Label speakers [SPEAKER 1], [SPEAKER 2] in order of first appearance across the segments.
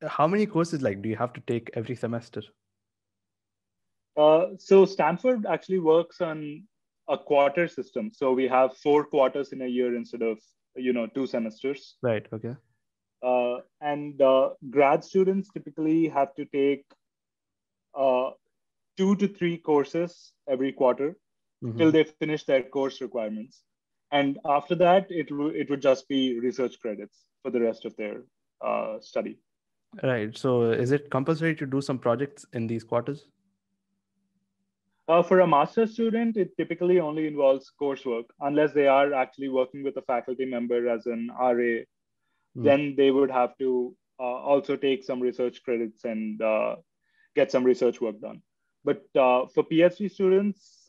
[SPEAKER 1] how many courses like do you have to take every semester?
[SPEAKER 2] So Stanford actually works on a quarter system. So we have 4 quarters in a year instead of 2 semesters.
[SPEAKER 1] Right. Okay.
[SPEAKER 2] And grad students typically have to take uh, 2 to 3 courses every quarter till
[SPEAKER 1] Mm-hmm.
[SPEAKER 2] they finish their course requirements. And after that, it would just be research credits for the rest of their study.
[SPEAKER 1] Right. So is it compulsory to do some projects in these quarters?
[SPEAKER 2] For a master's student, it typically only involves coursework, unless they are actually working with a faculty member as an RA.
[SPEAKER 1] Mm.
[SPEAKER 2] Then they would have to also take some research credits and get some research work done. But for PhD students,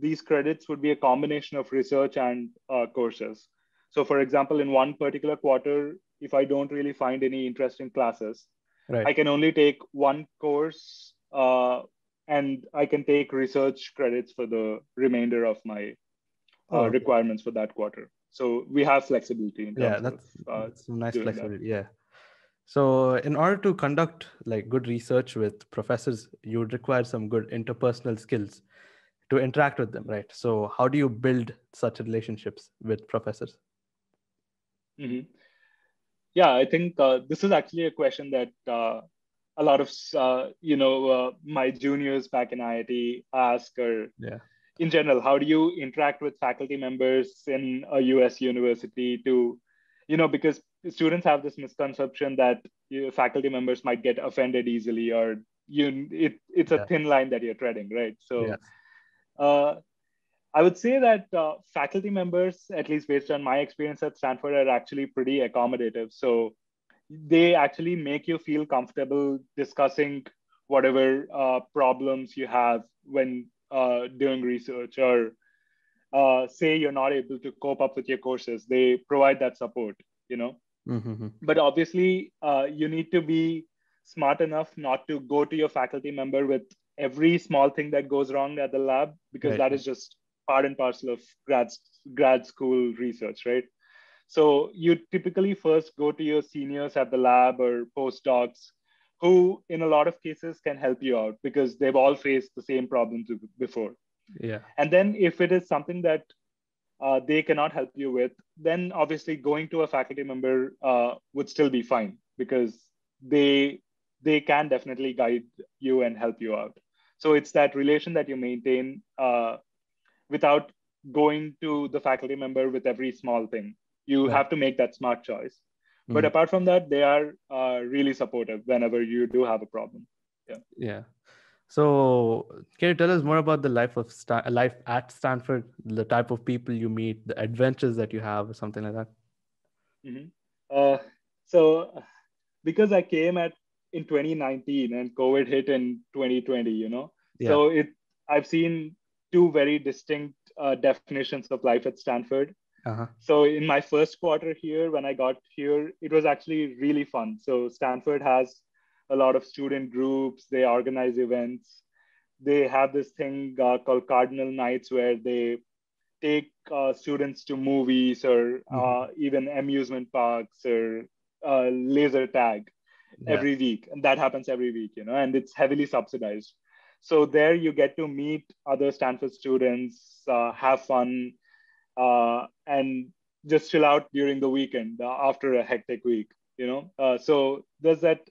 [SPEAKER 2] these credits would be a combination of research and courses. So, for example, in one particular quarter, if I don't really find any interesting classes,
[SPEAKER 1] Right.
[SPEAKER 2] I can only take one course and I can take research credits for the remainder of my
[SPEAKER 1] Oh, okay.
[SPEAKER 2] requirements for that quarter. So we have flexibility in
[SPEAKER 1] Yeah,
[SPEAKER 2] terms of
[SPEAKER 1] that's some nice
[SPEAKER 2] doing that.
[SPEAKER 1] flexibility. Yeah. So in order to conduct like good research with professors, you would require some good interpersonal skills to interact with them, right? So how do you build such relationships with professors?
[SPEAKER 2] Mhm. Yeah, I think this is actually a question that a lot of my juniors back in IIT ask, or
[SPEAKER 1] Yeah.
[SPEAKER 2] in general, how do you interact with faculty members in a US university to, because students have this misconception that faculty members might get offended easily, or it's a
[SPEAKER 1] Yeah.
[SPEAKER 2] thin line that you're treading, right? So
[SPEAKER 1] Yes.
[SPEAKER 2] uh, I would say that faculty members, at least based on my experience at Stanford, are actually pretty accommodative. So they actually make you feel comfortable discussing whatever problems you have when doing research, or say you're not able to cope up with your courses. They provide that support.
[SPEAKER 1] Mm-hmm.
[SPEAKER 2] But obviously, you need to be smart enough not to go to your faculty member with every small thing that goes wrong at the lab, because
[SPEAKER 1] Right.
[SPEAKER 2] that is just part and parcel of grad school research, right? So you typically first go to your seniors at the lab or postdocs, who in a lot of cases can help you out because they've all faced the same problems before.
[SPEAKER 1] Yeah.
[SPEAKER 2] And then if it is something that they cannot help you with, then obviously going to a faculty member would still be fine, because they they can definitely guide you and help you out. So it's that relation that you maintain without going to the faculty member with every small thing. You
[SPEAKER 1] Right.
[SPEAKER 2] have to make that smart choice. But
[SPEAKER 1] Mm.
[SPEAKER 2] apart from that, they are really supportive whenever you do have a problem. Yeah.
[SPEAKER 1] Yeah. So can you tell us more about the life at Stanford, the type of people you meet, the adventures that you have, or something like that?
[SPEAKER 2] Mhm. Uh, so because I came at in 2019 and COVID hit in 2020,
[SPEAKER 1] Yeah.
[SPEAKER 2] so I've seen two very distinct definitions of life at Stanford.
[SPEAKER 1] Uh-huh.
[SPEAKER 2] So in my first quarter here, when I got here, it was actually really fun. So Stanford has a lot of student groups. They organize events. They have this thing called Cardinal Nights, where they take students to movies, or
[SPEAKER 1] Hmm.
[SPEAKER 2] even amusement parks, or laser tag
[SPEAKER 1] Yeah.
[SPEAKER 2] every week. And that happens every week, and it's heavily subsidized. So there you get to meet other Stanford students, have fun, and just chill out during the weekend after a hectic week. So there's that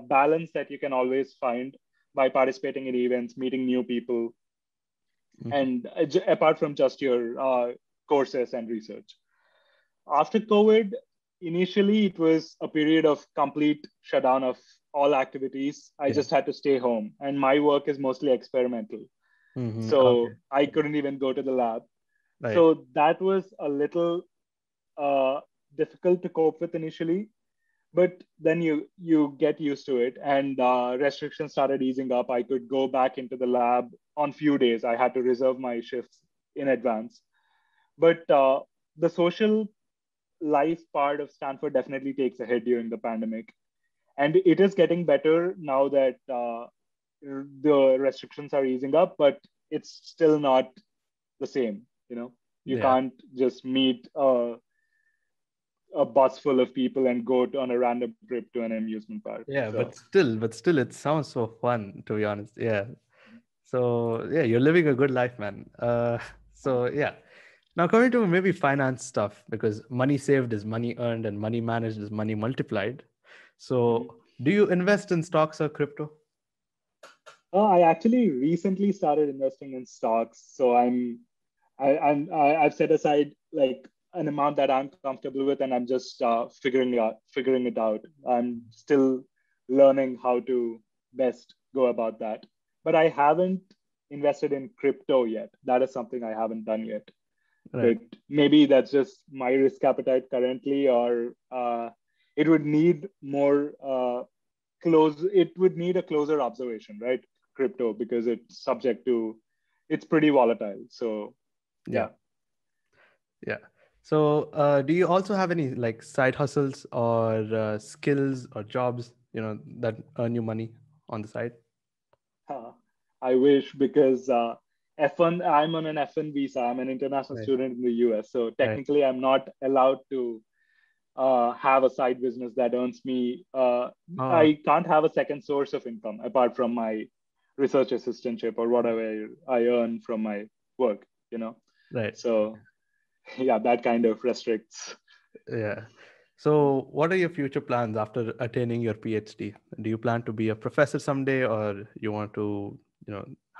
[SPEAKER 2] balance that you can always find by participating in events, meeting new people,
[SPEAKER 1] Hmm.
[SPEAKER 2] and apart from just your courses and research. After COVID, initially it was a period of complete shutdown of all activities. I
[SPEAKER 1] Yeah.
[SPEAKER 2] just had to stay home, and my work is mostly experimental.
[SPEAKER 1] Hmm. Okay.
[SPEAKER 2] So I
[SPEAKER 1] Yeah.
[SPEAKER 2] couldn't even go to the lab.
[SPEAKER 1] Right.
[SPEAKER 2] So that was a little uh, difficult to cope with initially, but then you get used to it, and restrictions started easing up. I could go back into the lab on few days. I had to reserve my shifts in advance. But the social life part of Stanford definitely takes a hit during the pandemic, and it is getting better now that the restrictions are easing up, but it's still not the same. You
[SPEAKER 1] Yeah.
[SPEAKER 2] can't just meet a bus full of people and go on a random trip to an amusement park.
[SPEAKER 1] Yeah,
[SPEAKER 2] So
[SPEAKER 1] but still, it sounds so fun, to be honest. Yeah. So yeah, you're living a good life, man. So yeah. Now coming to maybe finance stuff, because money saved is money earned and money managed is money multiplied.
[SPEAKER 2] mhm.
[SPEAKER 1] So do you invest in stocks or crypto?
[SPEAKER 2] I actually recently started investing in stocks. So I've set aside like an amount that I'm comfortable with, and I'm just figuring it out. I'm still learning how to best go about that. But I haven't invested in crypto yet. That is something I haven't done yet.
[SPEAKER 1] Right.
[SPEAKER 2] But maybe that's just my risk appetite currently, or it would need more close. It would need a closer observation, right? Crypto, because it's pretty volatile. So
[SPEAKER 1] Yeah.
[SPEAKER 2] yeah.
[SPEAKER 1] Yeah. So do you also have any like side hustles or skills or jobs, that earn you money on the side?
[SPEAKER 2] Uh, I wish, because F1, I'm on an F1 visa. I'm an international
[SPEAKER 1] Right.
[SPEAKER 2] student in the US. So
[SPEAKER 1] Right.
[SPEAKER 2] technically, I'm not allowed to have a side business that earns me.
[SPEAKER 1] Oh,
[SPEAKER 2] I can't have a second source of income apart from my research assistantship or whatever I earn from my work, you know?
[SPEAKER 1] right.
[SPEAKER 2] So yeah, that kind of restricts.
[SPEAKER 1] Yeah. So, what are your future plans after attaining your PhD? Do you plan to be a professor someday, or you want to,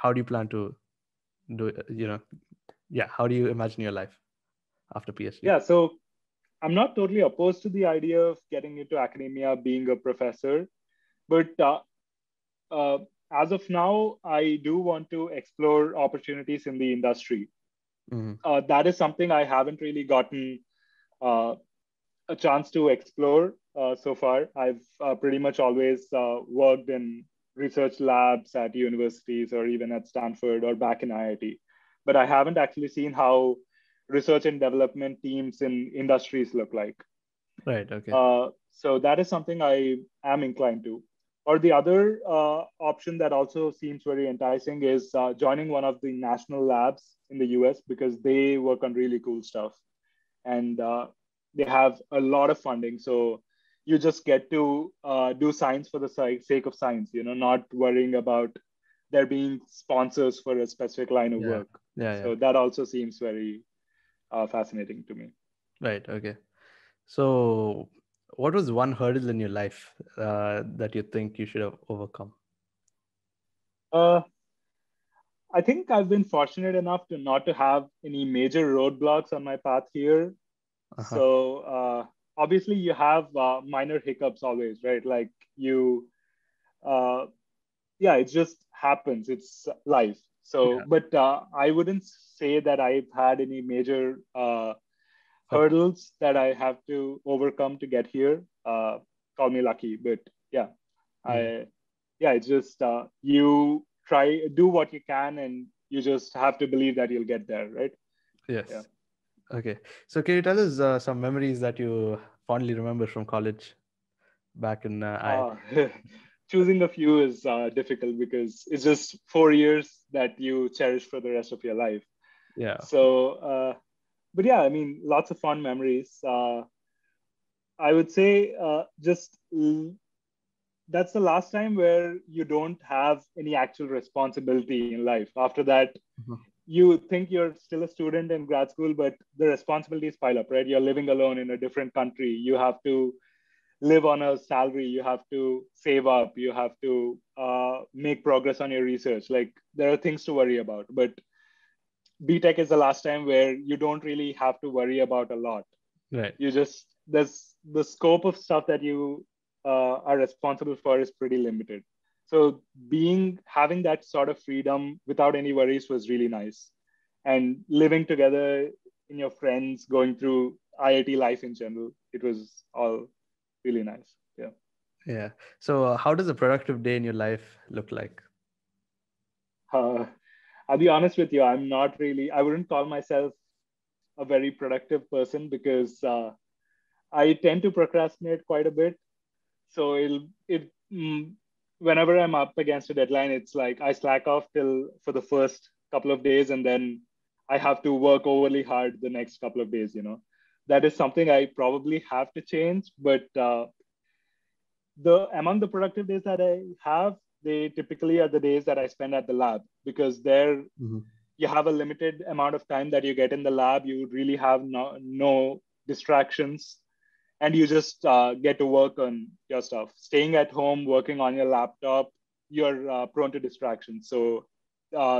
[SPEAKER 1] how do you plan to do it? Yeah, how do you imagine your life after PhD?
[SPEAKER 2] Yeah, so I'm not totally opposed to the idea of getting into academia, being a professor, but uh, as of now, I do want to explore opportunities in the industry.
[SPEAKER 1] Hmm.
[SPEAKER 2] That is something I haven't really gotten uh, a chance to explore so far. I've pretty much always worked in research labs at universities or even at Stanford or back in IIT, but I haven't actually seen how research and development teams in industries look like.
[SPEAKER 1] Right. Okay.
[SPEAKER 2] So that is something I am inclined to. Or the other option that also seems very enticing is joining one of the national labs in the US, because they work on really cool stuff, and they have a lot of funding. So you just get to do science for the sake of science, not worrying about there being sponsors for a specific line of
[SPEAKER 1] Yeah.
[SPEAKER 2] work.
[SPEAKER 1] Yeah. Yeah.
[SPEAKER 2] So that also seems very fascinating to me.
[SPEAKER 1] Right. Okay. So, what was one hurdle in your life that you think you should have overcome?
[SPEAKER 2] Uh, I think I've been fortunate enough to not to have any major roadblocks on my path here.
[SPEAKER 1] Uh-huh.
[SPEAKER 2] So obviously you have minor hiccups always, right? Like uh, yeah, it just happens. It's life. So,
[SPEAKER 1] Yeah.
[SPEAKER 2] but I wouldn't say that I've had any major
[SPEAKER 1] Success.
[SPEAKER 2] hurdles that I have to overcome to get here. Call me lucky, but yeah,
[SPEAKER 1] Mm.
[SPEAKER 2] I yeah, it's just you try do what you can, and you just have to believe that you'll get there, right? Yeah.
[SPEAKER 1] Yes. Okay. So, can you tell us some memories that you fondly remember from college back in IIT?
[SPEAKER 2] Uh, choosing a few is difficult because it's just 4 years that you cherish for the rest of your life.
[SPEAKER 1] Yeah.
[SPEAKER 2] So, but yeah, I mean, lots of fun memories. I would say that's the last time where you don't have any actual responsibility in life. After that,
[SPEAKER 1] Mhm.
[SPEAKER 2] you think you're still a student in grad school, but the responsibilities pile up, right? You're living alone in a different country. You have to live on a salary. You have to save up. You have to make progress on your research. Like there are things to worry about. But BTech is the last time where you don't really have to worry about a lot.
[SPEAKER 1] Right.
[SPEAKER 2] You just there's the scope of stuff that you are responsible for is pretty limited. So being having that sort of freedom without any worries was really nice, and living together in your friends, going through IIT life in general, it was all really nice. Yeah.
[SPEAKER 1] Yeah. So, how does a productive day in your life look like?
[SPEAKER 2] uh, I'll be honest with you, I wouldn't call myself a very productive person, because I tend to procrastinate quite a bit. So whenever I'm up against a deadline, it's like I slack off till for the first couple of days, and then I have to work overly hard the next couple of days. that is something I probably have to change. But among the productive days that I have, they typically are the days that I spend at the lab, because there
[SPEAKER 1] Mm-hmm.
[SPEAKER 2] you have a limited amount of time that you get in the lab. You really have no distractions, and you just get to work on your stuff. Staying at home, working on your laptop, you're prone to distractions. So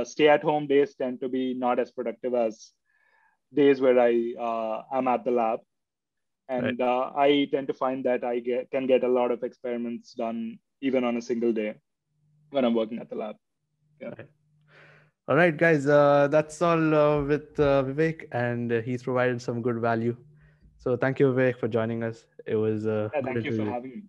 [SPEAKER 2] stay at home days tend to be not as productive as days where I am at the lab.
[SPEAKER 1] Right.
[SPEAKER 2] And I tend to find that can get a lot of experiments done even on a single day when I'm working at the lab. Yeah.
[SPEAKER 1] Right. All right, guys. That's all with Vivek, and he's provided some good value. So thank you, Vivek, for joining us. It was a
[SPEAKER 2] Yeah,
[SPEAKER 1] good
[SPEAKER 2] thank you for
[SPEAKER 1] interview.
[SPEAKER 2] having me.